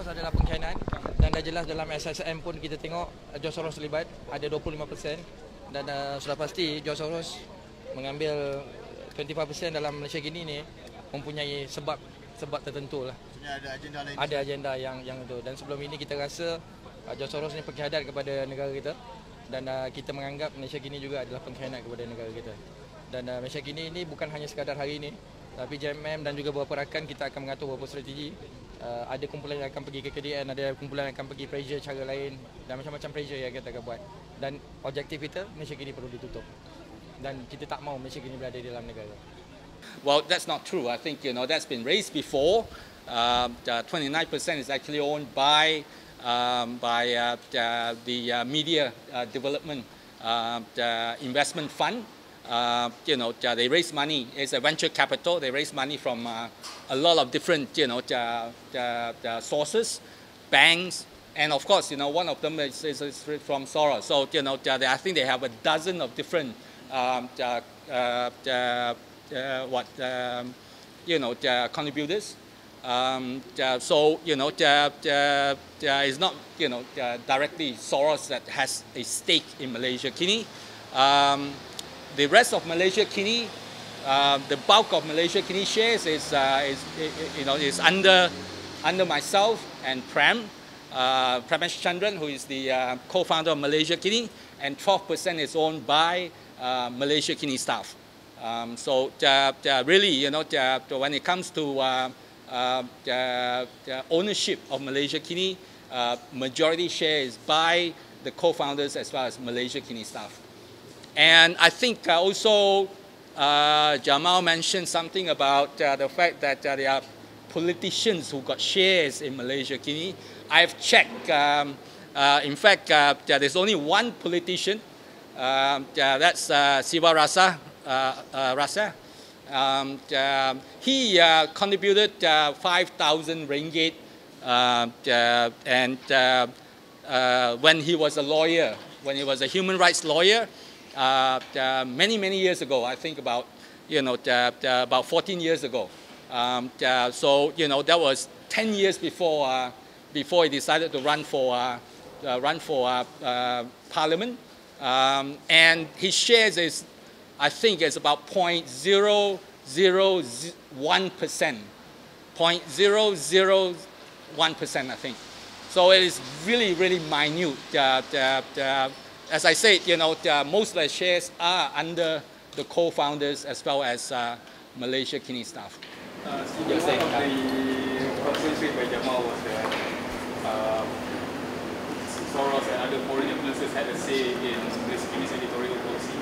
Soros adalah pengkhianat dan dah jelas dalam SSM pun kita tengok George Soros terlibat, ada 25% dan sudah pasti George Soros mengambil 25% dalam Malaysia kini ni mempunyai sebab tertentu lah. Ada agenda lain. Ada agenda yang itu, dan sebelum ini kita rasa George Soros ni pengkhianat kepada negara kita dan kita menganggap Malaysia kini juga adalah pengkhianat kepada negara kita. Dan Malaysia kini ini bukan hanya sekadar hari ini, tapi JMM dan juga beberapa rakan kita akan mengatur beberapa strategi. Ada kumpulan yang akan pergi ke KDN, ada kumpulan yang akan pergi pressure cara lain dan macam-macam pressure yang kita akan buat. Dan objektif kita, Malaysia kini perlu ditutup. Dan kita tak mahu Malaysia kini berada di dalam negara. Well, that's not true. I think that's been raised before. 29% is actually owned by the Media Development Investment Fund. They raise money. It's a venture capital. They raise money from a lot of different, sources, banks, and of course, one of them is from Soros. So, I think they have a dozen of different, contributors. So, it's not, directly Soros that has a stake in Malaysia Kini. The rest of Malaysia Kini, the bulk of Malaysia Kini shares is under myself and Prem Chandran, who is the co-founder of Malaysia Kini, and 12% is owned by Malaysia Kini staff. So really, when it comes to ownership of Malaysia Kini, majority share is by the co-founders as well as Malaysia Kini staff. And I think also Jamal mentioned something about the fact that there are politicians who got shares in Malaysia Kini. I've checked. In fact, there's only one politician. That's Siva Rasa. He contributed 5,000 ringgit and when he was a lawyer, when he was a human rights lawyer, many years ago. I think about about 14 years ago. So that was 10 years before he decided to run for parliament. And his shares is, I think, is about 0.001%. 0.001%, I think. So it is really minute. As I said, most of the shares are under the co-founders as well as Malaysia Kini staff. You're saying one of the concerns raised by Jamal was that Soros and other foreign influencers had a say in Malaysia Kini's editorial policy.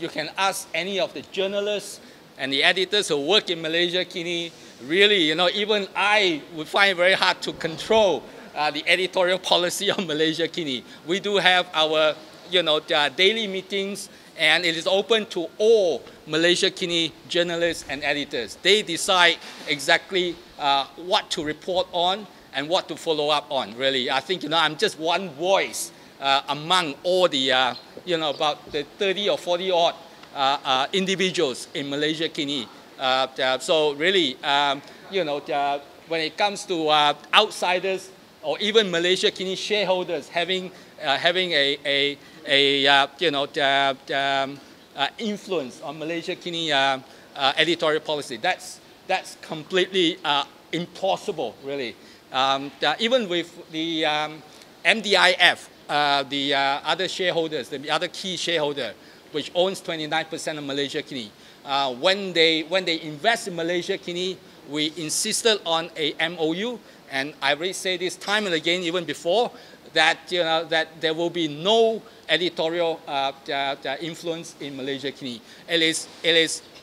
You can ask any of the journalists and the editors who work in Malaysia Kini. Really, even I would find it very hard to control the editorial policy of Malaysia Kini. We do have our, daily meetings, and it is open to all Malaysia Kini journalists and editors. They decide exactly what to report on and what to follow up on. Really, I think I'm just one voice among all the about the 30 or 40 odd individuals in Malaysia Kini. So really, when it comes to outsiders or even Malaysia Kini shareholders having influence on Malaysia Kini editorial policy, that's completely impossible, really. Even with the MDIF, the other shareholders, the other key shareholder, which owns 29% of Malaysia Kini, when they invest in Malaysia Kini, we insisted on a MOU, and I already say this time and again, even before, that that there will be no editorial influence in Malaysia Kini. It is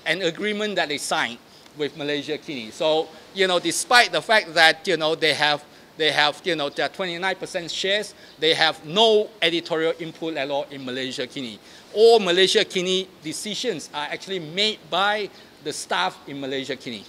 an agreement that they signed with Malaysia Kini. So despite the fact that they have their 29% shares, they have no editorial input at all in Malaysia Kini. All Malaysia Kini decisions are actually made by the staff in Malaysia Kini.